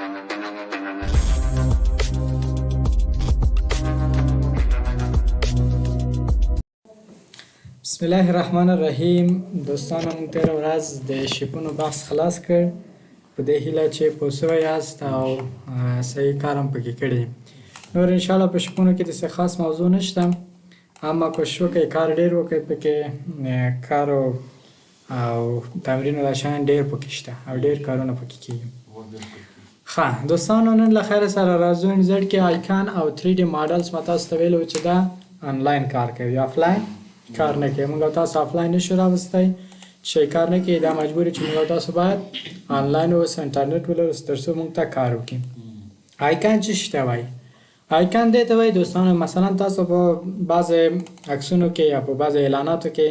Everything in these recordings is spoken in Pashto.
بسم الله الرحمن الرحیم. دوستانو موږ تېره ورځ د شیپونو بحث خلاص کړ په دې هیله چې پوه سوي یاست او صحیح کار هم پکې کړی. نور انشاءالله په شیپونو کې داسې خاص موضوع نشته، اما کوشش وکړئ کار ډېر وکړئ پکې. کار او تمرین او دا شیان ډېر پکې شته او ډېر کارونه پکې کېږي. ښه دوستانو، نن له خیر سره راځو زړ کې آیکان او 3D ماډلز. ما تاسو ته ویلي وو چې دا آنلاین کار کوي، آفلاین کار نه کوي. موږ تاسو آفلاین نشو راوستی چې کار نه کوي، دا مجبور چې موږ تاسو باید آنلاین اوسئ، انټرنیټ ولرئ ترڅو موږ ته کار وکړي. آیکان څه شی ته وایي؟ آیکان دې ته وایي دوستانو، مثلا تاسو په بعضې عکسونو کې یا په بعضې اعلاناتو کې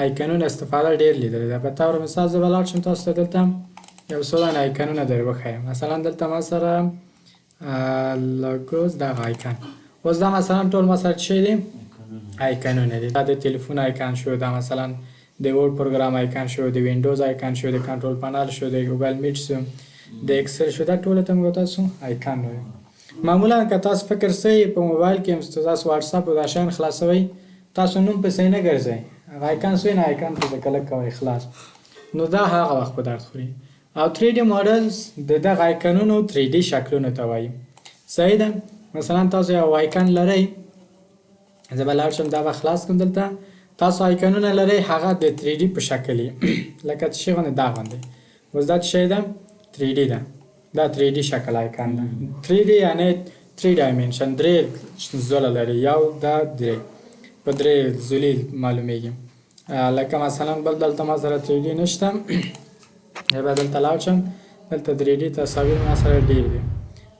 آیکنونو استفاده ډېر لیدلې ده. په طور مثال زه به لاړ شم تاسو ته دلته یو څو دانې آیکنونه در وښیم. مثلا دلته ما سره لوګوز دغه آیکن، اوس دا مثلا ټول ما سره څه دي؟ آیکنونه دي. دا د تلیفون آیکن شو، دا مثلا د ورډ پروګرام آیکن شو، د وینډوز آیکن شو، د کنټرول پنل شو، د ګوګل میټ شو، د اکسل شو. دا ټول ته موږ تاسو آیکن وایو. معمولا که تاسو فکر سئ په موبایل کې تاسو واتساپ او دا شیان خلاصوئ، تاسو نوم پسې نه ګرځئ، هغه آیکن سوی نه آیکن پسې کلک کوئ خلاص، نو دا هغه وخت په درد خوري. او 3D ماډلز د دغه آیکنونو 3D شکلونو ته وایي. صحیح ده؟ مثلا تاسو یو آیکن لرئ، زه به لاړ شم دا به خلاص کړم. دلته تاسو آیکنونه لرئ، هغه د 3D په شکل یې لکه څه شی غوندې دا غوندې. اوس دا څه شی ده؟ 3D ده. دا 3D شکل آیکن ده. 3D یعنې 3 ډایمنشن، درې زوله لري، یو دا درې په درې زولي معلومیږي. لکه مثلا بل دلته ما سره 3D نشته، یا به دلته لاړ شم، دلته 3D تصاویر ما سره ډېر دي.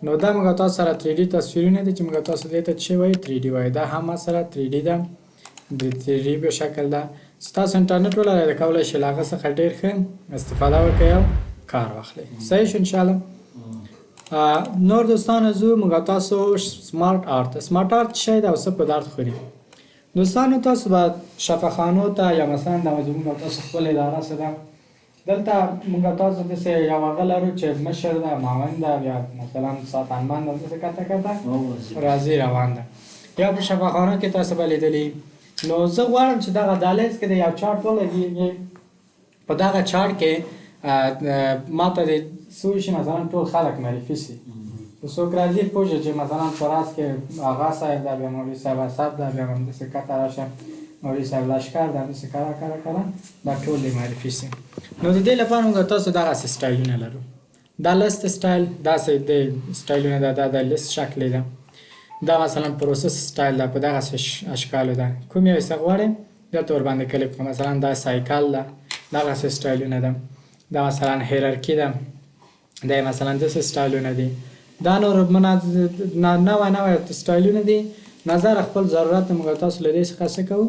نو دا موږ تاسو سره 3D تصویرونه دي چې موږ تاسو دې ته څه وایي؟ 3D وایي. دا هم ما سره 3D ده، د 3D په شکل ده. چې تاسو انټرنیټ ولرئ کولی شئ له هغه څخه ډېر ښه استفاده وکړئ او کار واخلئ. صحیح شو انشاءالله. نور دوستانو زه موږ تاسو سمارټ آرت. سمارټ آرت څه شی ده او څه په درد خوري؟ دوستانو تاسو به شفاخانو ته یا مثلا دا زموږ تاسو خپل اداره څه ده، دلته موږ تاسو داسې یو هغه لرو چې مشر ده، معاون ده، یا مثلا ساتنمن ده، داسې کته کته راځي روان ده. یا په شفاخانو کې تاسو به لیدلي. نو زه غواړم چې دغه دهلیز کې د یو چارټ ولګېږي، په دغه چارټ کې ما ته د څو شي مثلا ټول خلک معرفي سي. څوک راځي پوه شي چې مثلا په راز کې آغا صاحب ده، بیا مولوي صاحب اصحاب ده، بیا همداسې کته راشه مولوي صاحب لشکر ده، همداسې کره کره کره دا ټول دې معرفي سي. نو د دې لپاره موږ تاسو دغسې سټایلونه لرو. دا لست سټایل داسې د سټایلونه ده، دا د لست شکل ده. دا مثلا پروسس سټایل ده، په دغسې اشکالو ده. کوم یو څه غواړئ دلته ورباندې کلیک کړئ. مثلا دا سایکل ده، دغسې سټایلونه ده. دا مثلا هیرارکي ده، دا مثلا داسې سټایلونه دي. دا نور نوی نوی سټایلونه دي. نظر خپل ضرورت موږ تاسو له دې څخه څه کوو؟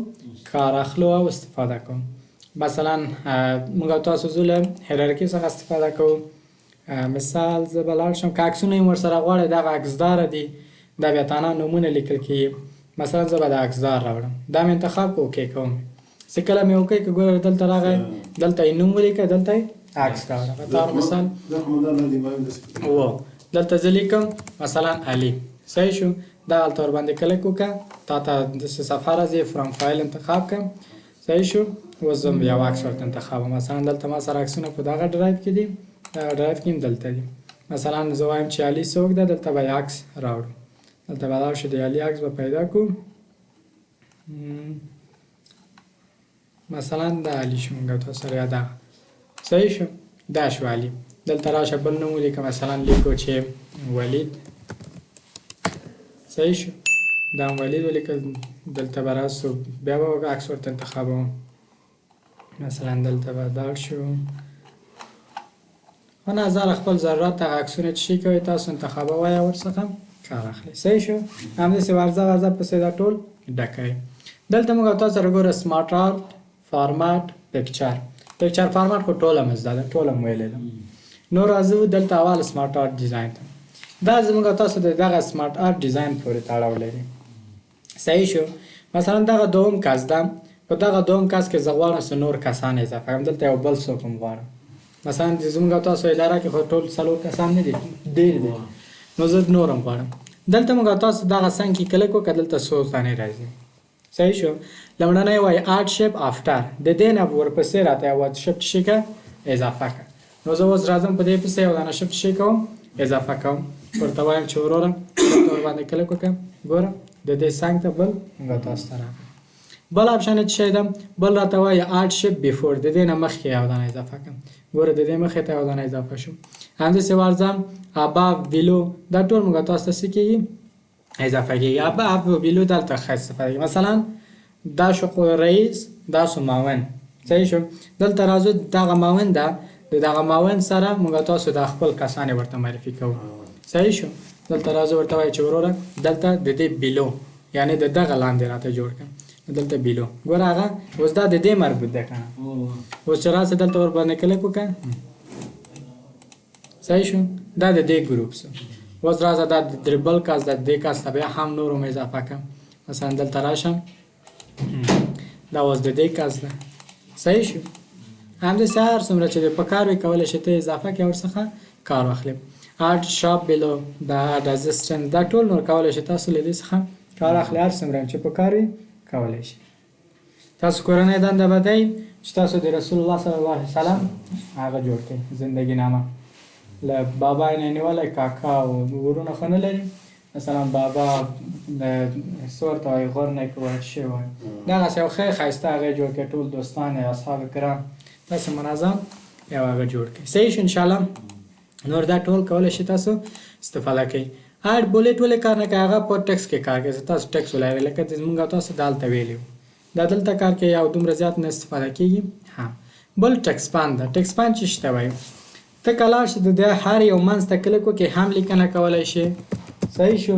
کار اخلو او استفاده کوو. مثلا موږ تاسو زه له هیرارکي څخه استفاده کوو. مثال زه به لاړ شم، که عکسونه یې ورسره غواړئ دغه عکسداره دي، دا بیا تانا نومونه لیکل کېږي. مثلا زه به د عکسدار راوړم، دا مې انتخاب کو اوکې کوم. چې کله مې اوکې که ګوره دلته راغی، دلته یې نوم ولیکئ، دلته یې عکس راوړه. په طور مثال دلته زه لیکم مثلا علي. صحیح شو؟ دا هلته ورباندې کلیک وکړه، تا ته داسې صفحه راځي، فرام فایل انتخاب کړم. صحیح شو؟ اوس زه یو عکس ورته انتخابم. مثلا دلته ما سره عکسونه په دغه ډرایو کې دي، دغه ډرایو کې هم دلته دي. مثلا زه وایم چې علي څوک ده، دلته به یې عکس راوړو. دلته به لاړ شو، د علي عکس به پیدا کړو. مثلا دا علي شو موږ تاسو سره یا دغه. صحیح شو؟ دا شو علي. دلته راشه بل نوم ولیکه، مثلا لیکو چې ولید. صحیح شو؟ دا هم ولید ولیکل. دلته به راسو، بیا به عکس ورته انتخابوم. مثلا دلته به دار شو. په نظر خپل ضرورت هغه عکسونه چې شي کوئ تاسو انتخابوئ او ورڅخه کار اخلئ. صحیح شو؟ همداسې ورځه پسې دا ټول ډکوئ. دلته موږ تاسو سره ګوره سمارټ آرت، فارمات، پکچر. پکچر فارمات خو ټوله مې زده ده، ټوله مې ویلې ده. نو راځو دلته اول سمارټ آرت ډیزاین ته. دا زموږ تاسو د دغه سمارټ آرت ډیزاین پورې تړاو لري. صحیح شو؟ مثلا دغه دوم کس ده، په دغه دوم کس کې زه غواړم څه نور کسان اضافه کړم. دلته یو بل څوک هم غواړم، مثلا زموږ تاسو اداره کې خو ټول څلور کسان نه دي ډېر دي نو زه نورم غواړم دلته موږ تاسو دغه څنګ کې کلیک وکړه دلته څو ثانیې راځي صحیح شو لومړنی وایي add shape after د دې نه ورپسې راته یوه shift شي که اضافه که نو زه اوس راځم په دې پسې یو دانه shift شي کوم اضافه کوم ورته وایم چې وروره دلته ورباندې کلیک وکړم ګوره د دې څنګ ته بل موږ تاسو ته راغی بل آپشن چې شی ده بل راته وایي add shape before د دې نه مخکې یو دانه اضافه کړم ګوره د دې مخې ته یو دانه اضافه شو همداسې ورځم above below دا ټول موږ تاسو ته څه کېږي اضافه کېږي above او below دلته ښه استفاده کېږي مثلا دا شو رئیس دا شو معاون صحیح شو دلته راځو دغه معاون ده د دغه معاون سره موږ تاسو د خپل کسانې ورته معرفي کوو صحیح شو دلته راځو ورته وایي چې وروره دلته د دې بیلو یعنی د دغه لاندې راته جوړ کړم دلته بیلو ګوره هغه اوس دا د دې مربوط ده که نه اوس چې راسه دلته ورباندې کلیک وکړه صحیح شو دا د دې ګروپ سو اوس راځه دا د دربل کس د دې کس ته بیا هم نور هم اضافه کړم مثلا دلته راشم دا اوس د دې کس ده صحیح شو همداسې هر څومره چې په کار وي کولی شي ته اضافه کړې ورڅخه کار واخلې add shop below دا add assistant دا ټول نور کولی شي تاسو له دې څخه کار اخلي هر څومره چې په کار وي کولی شي تاسو کورنۍ دنده به دی چې تاسو د رسول الله صلی الله علیه وسلم هغه جوړ کړئ زندگی نامه له بابا یې نه نیولی کاکا او ورونه خو نه لري مثلا بابا څه ورته وایي غور نه کې وایي شی وایي دغسې یو ښه ښایسته هغه یې جوړ کړئ ټول دوستان یې اصحاب کرام تاسو منظم یو هغه جوړ کړئ صحیح شو انشاءالله نور دا ټول کولی شي تاسو استفاده کوئ اډ بولټ ولې کار نه کوي هغه په ټکس کې کار کوي تاسو ټکس ولای لکه موږ تاسو دالته ویلو دا دلته کار کوي او دومره زیات نه استفاده کیږي ها بل ټکس پان دا ټکس پان چې شته وایي ته کله چې د هر یو منځ ته کلیک وکړې هم لیکنه کولی شي صحیح شو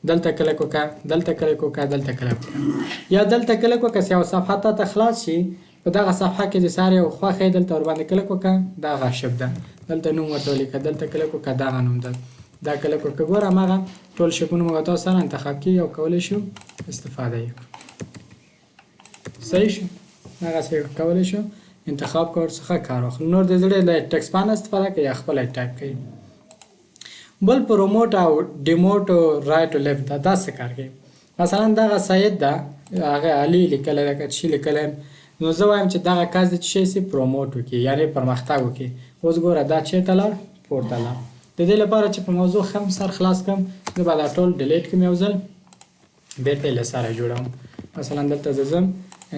دلته کلیک وکړه دلته کلیک وکړه دلته کلیک وکړه یا دلته کلیک وکړه چې یو صفحه ته خلاص شي په دغه صفحه کې د ساري او خوښه دلته ور باندې کلیک وکړه دا غاشب ده دلته نوم ورته ولیکه دلته کلیک وکړه دا نوم ده دا کلیک وکړه ګوره هماغه ټول شیپونه موږ تاسو سره انتخاب کړي او کولی شو استفاده یې صحیح شو هغسې کولی شو انتخاب کړو ورڅخه کار واخلو نور د زړه له ټکس پان استفاده کوي یا خپله ټایپ کوي بل پروموټ او ډیموټ او رایټ او لیفټ دا څه کار کوي مثلا دغه سید ده هغه علي لیکلی ده که چې لیکلی نو زه وایم چې دغه کس د څه شی سي پروموټ وکړي یعنې پرمختګ وکړي اوس ګوره دا چېرته لاړ پورته لاړ د دې لپاره چې په موضوع هم سر خلاص کړم زه به دا ټول ډیلیټ کړم یو ځل بېرته یې له سره جوړوم مثلا دلته زه ځم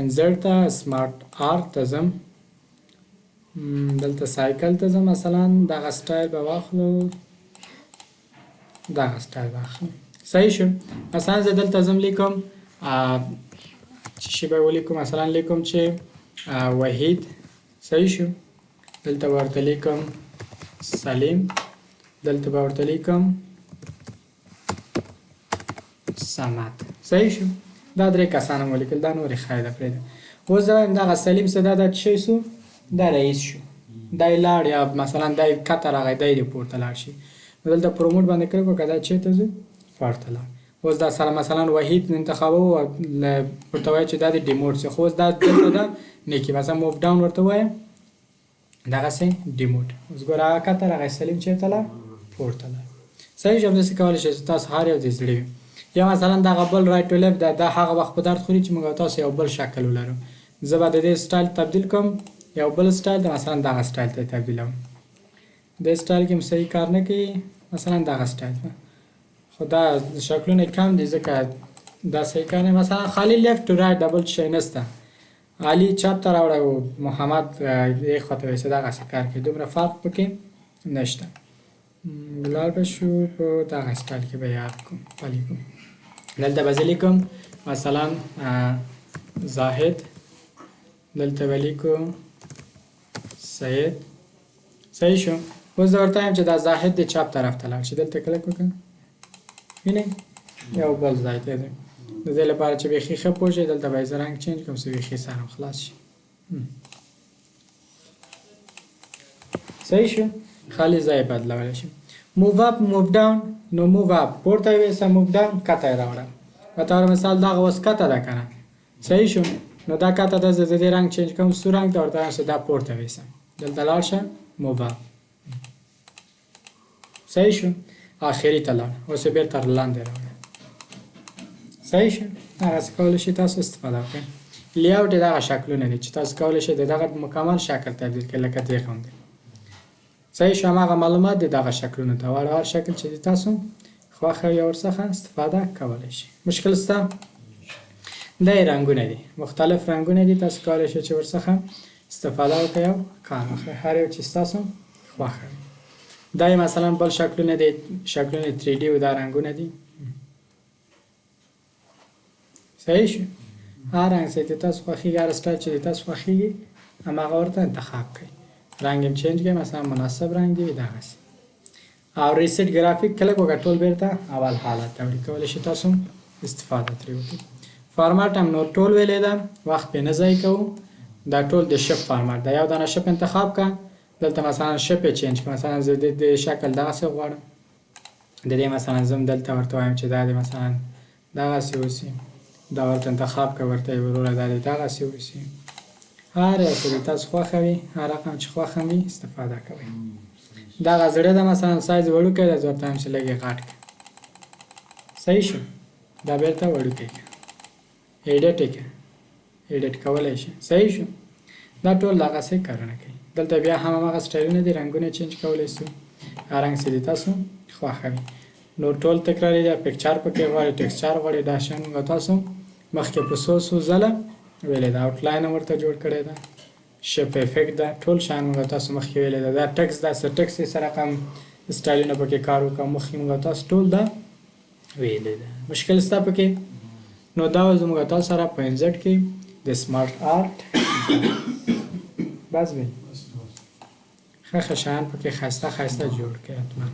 انزرټ ته سمارټ آرت ته ځم دلته سایکل ته ځم مثلا دغه سټایل به واخلو دغه سټایل به اخلم صحیح شو مثلا زه دلته ځم لیکم چې شی به ولیکم مثلا لیکم چې وحید صحیح شو دلته به ورته لیکم سلیم دلته به ورته لیکم صمد صحیح شو دا درې کسانه مو لیکل دا نورې خیده پرېږده اوس زه وایم دغه سلیم څه دا څه شی سو دا رئیس شو دا یې لاړ یا مثلا دا یې کته راغی دا یې پورته لاړ شي دلته پروموټ باندې کلیک وکړه دا چېرته ځو پورته لاړ اوس دا سره مثلا وحید انتخابوو ورته وایي چې دا د ډیموټ شي خو اوس دا دلته ده نه کېږي مثلا موف ډاون ورته وایم دغسې ډیموټ اوس ګوره هغه کته راغی سلیم چېرته لاړ پورته لاړ صحیح شو همداسې کولی شئ چې تاسو هر یو د زړه وي یا مثلا دغه بل رایټ ټو لیفټ دا هغه وخت په درد خوري چې موږ تاسو یو بل شکل ولرو زه به د دې سټایل تبدیل کوم یو بل سټایل ته مثلا دغه سټایل ته تبدیلوم دې سټایل کې هم صحیح کار نه کوي مثلا دغه سټایل ته خو دا شکلونه کم دي ځکه دا صحیح کار نه مثلا خالی لیفټ ټو رایټ ډبل شی نشته علي چپ ته راوړی او محمد یې خواته وایي چې دغسې کار کوي دومره فرق پکې نشته لاړ به شو په دغه سټایل کې به یاد کوم پلی کوم دلته به زه لیکم مثلا زاهد دلته به لیکو سید صحیح شو اوس زه ورته وایم چې دا زاهد د چپ طرف ته لاړ شي دلته کلیک وکړه وینئ یو بل ځای ته دی د دې لپاره چې بیخي ښه پوه شئ دلته به یې زه رنګ چینج کړم چې بیخي سر هم خلاص شي صحیح شو خالی ځای بدلولی شي موو اپ موو ډاون نو موو اپ پورته یې ویسه موو ډاون کته یې راوړه په طور مثال دغه اوس کته ده که نه صحیح شو نو دا کته ده زه د دې رنګ چینج کوم سور رنګ ته ورته وایم چې دا پورته ویسم دلته لاړ شه موو. صحیح شو. آخري ته لاړ. اوس یې بېرته لاندې راوړه. صحیح شو. هغسې کولی شئ تاسو استفاده وکړئ. لیاوټ یې دغه شکلونه دي چې تاسو کولی شئ د دغه مکمل شکل تبدیل کړئ لکه دې غوندې. صحیح شو. هماغه معلومات د دغه شکلونو ته وړ هر شکل چې تاسو خوښه وي ورڅخه استفاده کولی شئ. مشکل شته؟ دا یې رنګونه دي. مختلف رنګونه دي. تاسو کولی شئ چې ورڅخه استفاده وکړئ او کار وکړئ. هر یو چې ستاسو خوښه وي. دا یې مثلا بل شکلونه دي. شکلونه 3D و دا رنګونه دي. صحیح شو. هر رنګ چې تاسو خوښیږي هر سټایل چې تاسو خوښیږي هماغه ورته انتخاب کړئ. رنګ یې چینج کړئ. مثلا مناسب رنګ دی دغسې. او ریسیټ ګرافیک کله وکړه ټول بیرته اول حالت ته وړي. کولی شئ تاسو استفاده ترې وکړئ. فارمات هم نور ټول ویلی ده. وخت پرې نه ضایع کوو. دا ټول د شپ فارمات ده. یو دانه شپ انتخاب کړه. دلته مثلا شپ یې چینج کړه. مثلا زه د شکل دغسې غواړم. د دې مثلا زه هم دلته ورته وایم چې دا دې مثلا دغسې اوسي. دا ورته انتخاب کړه. ورته یې وروره دا دې دغسې اوسي. هر یو څه چې تاسو خوښه وي هر رقم چې خوښه وي استفاده کوئ. دغه زړه ده مثلا سایز وړوکی ده. زه ورته وایم چې لږ یې غټ کړه. صحیح شو. دا بیرته وړوکی کړه. ایډیټ یې کړه. ایډیټ کولی شئ. صحیح شو. دا ټول دغسې کارونه کوي. دلته بیا هم هماغه سټایلونه دي. رنګونه چینج کولی شو. هر رنګ چې تاسو خوښه وي. نور ټول تکراري ده. پکچر پکې غواړئ ټکسچر غواړئ. دا شیان موږ تاسو مخکې په څو ځله ویلې ده. آوټلاین هم ورته جوړ کړی ده. شپ افیکټ ده. ټول شیان موږ تاسو مخکې ویلې ده. دا ټکس ده. څه ټکس یې سره کم سټایلونه پکې کار وکړه. مخکې موږ تاسو ټول دا ویلې ده. مشکل شته پکې؟ نو دا زموږ تاسو سره په انزټ کې د سمارټ آرټ بس وي. ښه ښه شیان پکې ښایسته ښایسته جوړ کړئ حتما.